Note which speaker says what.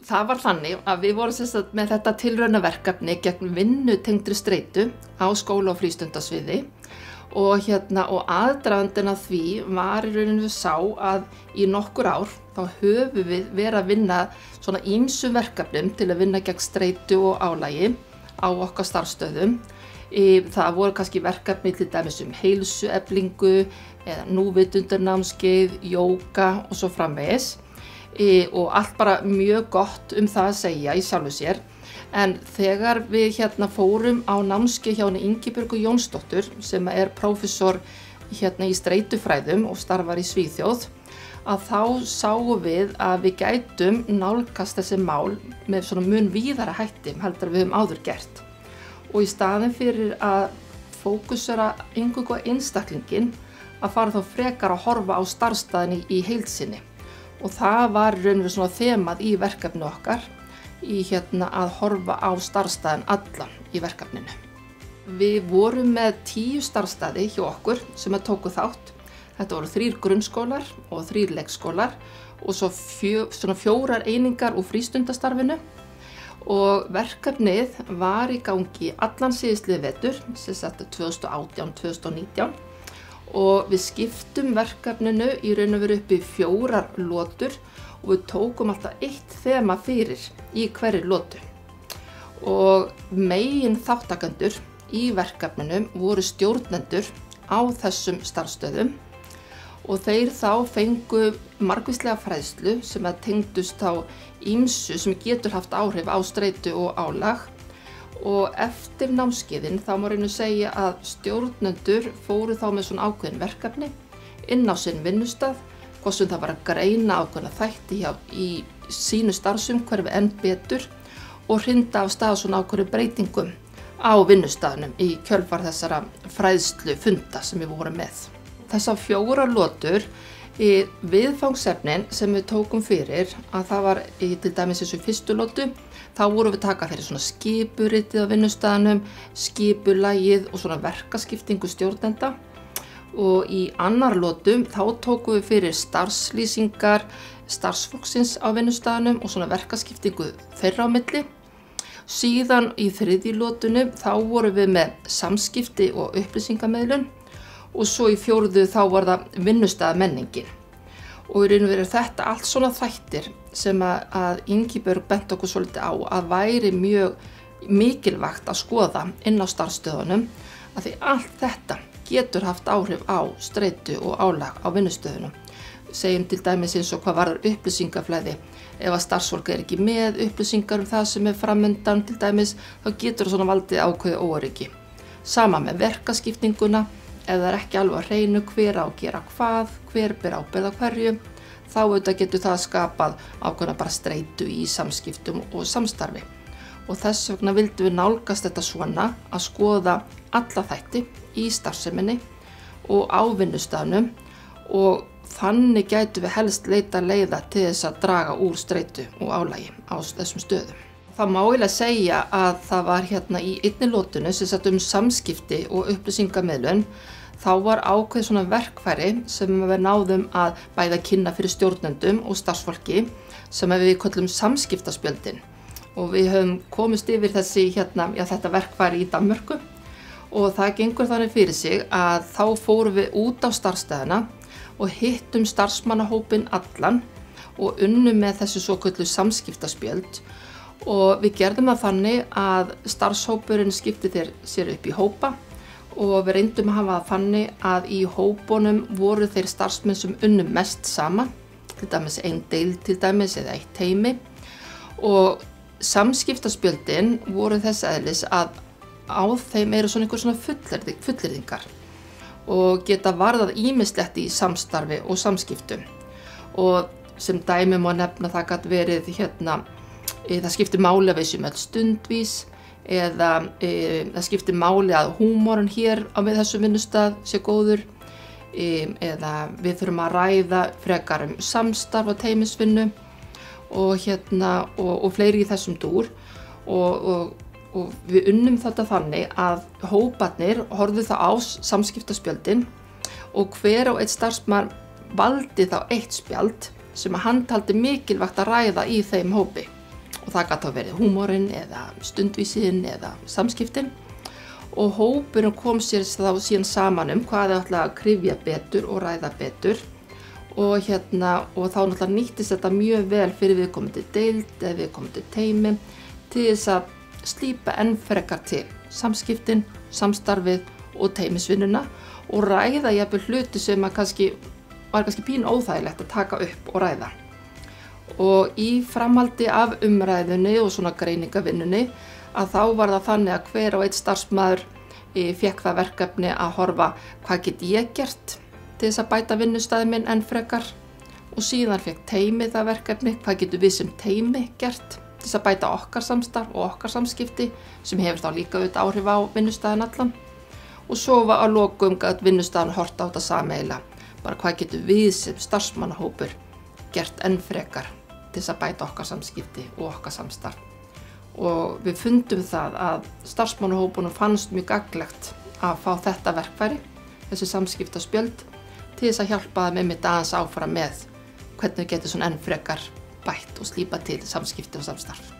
Speaker 1: Það var þannig að við vorum sem sagt með þetta tilraunaverkefni gegn vinnutengdri streitu á skóla- og frístundasviði og aðdragandinn að því var í rauninu sá að í nokkur ár þá höfum við verið að vinna svona ýmsum verkefnum til að vinna gegn streitu og álagi á okkar starfsstöðum. Það voru kannski verkefni til dæmis heilsueflingu eða núvitundarnámskeið, jóga og svo framvegis. Og allt bara mjög gott það að segja í sjálfu sér. En þegar við fórum á námskeið hjá henni Ingibjörgu Jónsdóttur sem prófessor í streitufræðum og starfar í Svíþjóð, að þá sáum við að við gætum nálgast þessi mál með svona mun víðara hætti heldur við höfum áður gert. Og í staðinn fyrir að fókusera eingöngu á einstaklinginn að fara þá frekar að horfa á starfsstaðinn í heild sinni. Og það var raunverulega svona þemað í verkefni okkar að horfa á starfsstaðinn allan í verkefninu. Við vorum með 10 starfsstaði hjá okkur sem tóku þátt. Þetta voru 3 grunnskólar og 3 leikskólar og svo 4 einingar úr frístundastarfinu. Og verkefnið var í gangi allan síðastliðið vetur, sem sagt 2018-2019. Og við skiptum verkefninu í raun og veru upp í 4 lotur og við tókum alltaf 1 þema fyrir í hverri lotu. Og megin þáttakendur í verkefninu voru stjórnendur á þessum starfsstöðum og þeir þá fengu margvíslega fræðslu sem tengdust þá ýmsu sem getur haft áhrif á streitu og álag. Og eftir námskeiðin þá má reyna að segja að stjórnendur fóru þá með svona ákveðin verkefni inn á sinn vinnustað, hvort sem það var að greina ákveðna þætti í sínu starfsumhverfi enn betur og hrinda af stað svona ákveðin breytingum á vinnustaðnum í kjölfar þessara fræðslu funda sem við vorum með. Þessar 4 lotur viðfangsefnin sem við tókum fyrir að það var til dæmis þessu fyrstu lotu. Þá vorum við taka fyrir svona skipuritið á vinnustaðnum, skipulagið og svona verkaskiptingu stjórnenda. Og í annar lotu þá tókum við fyrir starfslýsingar starfsfólksins á vinnustaðnum og svona verkaskiptingu þeirra á milli. Síðan í 3. lotunum þá vorum við með samskipti og upplýsingamiðlun og svo í 4. þá var það vinnustaðamenningin. Og í raun og veru þetta allt svona þættir sem að Ingibjörg benti okkur svolítið á að væri mjög mikilvægt að skoða inn á starfsstöðunum að því allt þetta getur haft áhrif á streitu og álag á vinnustöðunum. Segjum til dæmis eins og hvað varðar upplýsingaflæði. Ef að starfsfólk ekki með upplýsingar það sem framundan til dæmis, þá getur svona valdið ákveðið óöryggi. Sama með verkaskiptinguna. Ef það ekki alveg á hreinu hver á að gera hvað, hver ber ábyrgð á hverju, þá getur það skapað ákveðna bara streitu í samskiptum og samstarfi. Og þess vegna vildum við nálgast þetta svona að skoða alla þætti í starfseminni og á vinnustaðnum og þannig gætum við helst leita leiða til þess að draga úr streitu og álagi á þessum stöðum. Það má eiginlega segja að það var í einni lotunu sem sagt samskipti og upplýsingamiðlun. Þá var ákveðið svona verkfæri sem við náðum að bæða kynna fyrir stjórnendum og starfsfólki sem við köllum samskiptaspjöldin. Og við höfum komist yfir þetta verkfæri í Danmörku og það gengur þannig fyrir sig að þá fórum við út á starfsstöðina og hittum starfsmannahópinn allan og unnum með þessu svokölluðu samskiptaspjöld. Og við gerðum það þannig að starfshópurinn skipti sér upp í hópa og við reyndum að hafa það þannig að í hópunum voru þeir starfsmenn sem unnum mest saman, til dæmis ein deild til dæmis eða eitt teymi. Og samskiptaspjöldin voru þess eðlis að á þeim eru svona fullyrðingar og geta varðað ýmislegt í samstarfi og samskiptum. Og sem dæmi má nefna það gat verið það skiptir máli að við séum öll stundvís eða það skiptir máli að húmorinn hér á þessum vinnustað sé góður eða við þurfum að ræða frekar samstarf og teymisvinnu og fleiri í þessum dúr og við unnum þetta þannig að hóparnir horfðu þá á samskiptaspjöldin og hver og einn starfsmaður valdi þá eitt spjald sem hann taldi mikilvægt að ræða í þeim hópi. og það gat þá verið húmorinn eða stundvísin eða samskiptin og hópurinn kom sér þá síðan saman hvað þau ætla að kryfja betur og ræða betur og þá náttúrulega nýttist þetta mjög vel fyrir viðkomandi deild eða viðkomandi teymi til þess að slípa enn frekar til samskiptin, samstarfið og teymisvinnuna og ræða jafnvel hluti sem var kannski pínu óþægilegt að taka upp og ræða. Og í framhaldi af umræðunni og svona greiningavinnunni að þá var það þannig að hver og einn starfsmaður fékk það verkefni að horfa hvað get ég gert til þess að bæta vinnustaðinn minn enn frekar og síðan fékk teymi það verkefni hvað getum við sem teymi gert til þess að bæta okkar samstarf og okkar samskipti sem hefur þá líka auðvitað áhrif á vinnustaðinn allan og svo var að lokum gat vinnustaðinn horft á þetta sameiginlega bara hvað getum við sem starfsmannahópur gert enn frekar til þess að bæta okkar samskipti og okkar samstarf og við fundum það að starfsmannahópunum fannst mjög gagnlegt að fá þetta verkfæri, þessi samskiptaspjöld til þess að hjálpa þeim einmitt aðeins áfram með hvernig við getum svona enn frekar bætt og slípa til samskipti og samstarf.